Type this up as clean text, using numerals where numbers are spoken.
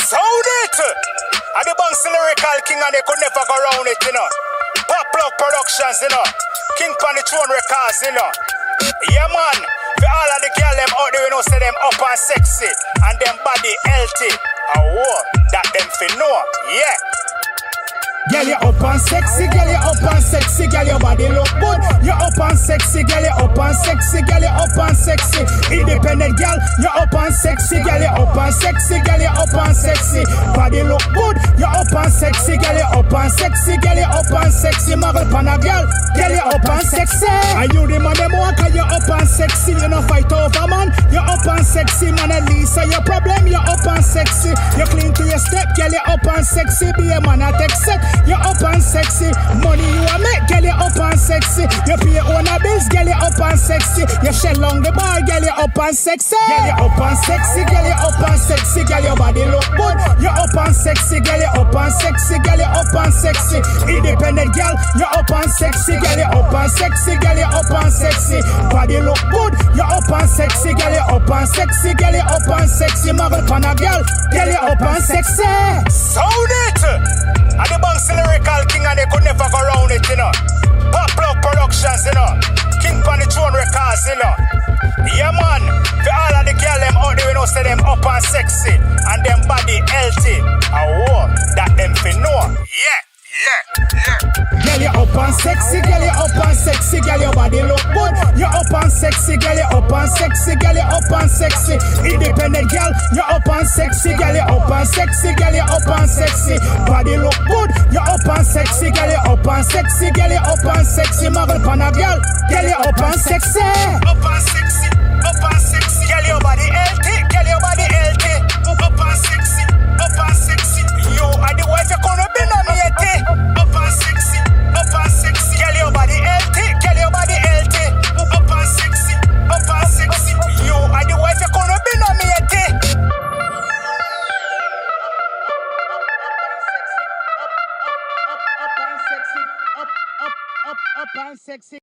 Sound it! And the Banks Lyrical King and they could never go round it, you know. Pop Plug Productions, you know. King Pan the Throne Records, you know. Yeah, man. For all of the girl them out there, you know, say them up and sexy. And them body healthy. A war that them fi know. Yeah. Girl, you up and sexy, girl, you up and sexy, girl, your body look good. You up and sexy, girl, you up and sexy, girl, you up and sexy. Independent girl, you up and sexy, girl, you up and sexy, girl, you up and sexy. Body look good, you up and sexy, girl, you up and sexy, girl, you up and sexy. Muggle pan a girl, girl, you up and sexy. And you the man them walk, you up and sexy. You no fight over man, you up and sexy. Man at least your problem, you up and sexy. You clean to your step, girl, you up and sexy. Be a man at except. You up and sexy, money you a make, girl you up and sexy. You pay your own bills, girl you up and sexy. You shell on the bar, girl you up and sexy. Girl you up and sexy, girl you up and sexy. Girl your body look good, you up and sexy. Girl you up and sexy, girl you up and sexy. Independent girl, you up and sexy. Girl you up and sexy, girl you up and sexy. Body look good, you up and sexy. Girl you up and sexy, girl you up and sexy. Muggle pan a girl you up and sexy. Sound it! And the Banks Lyrical King and they could never go round it, you know. Pop Plug Productions, you know. King Pan the Throne Records, you know. Yeah, man. For all of the girl them out there, you know, say them up and sexy. And them body healthy. A war that them fi know. Yeah. Girl, you up and sexy, girl, you up and sexy, girl, your body look good. You up and sexy, girl, you up and sexy, girl, you up and sexy. Independent girl, you up and sexy, girl, you up and sexy, girl, you up and sexy. Body look good, you up and sexy, girl, you up and sexy, girl, you up and sexy. Muggle pan a girl you up and sexy. Up and sexy, up and sexy. Girl, your body healthy, girl, your body healthy. Up and sexy, up and sexy. You are the wife you gonna be nominated. Up and sexy, up and sexy. Girl, your body healthy, girl, your body healthy. Up and sexy, up and sexy. You are the wife you gonna be nominated. Up and sexy.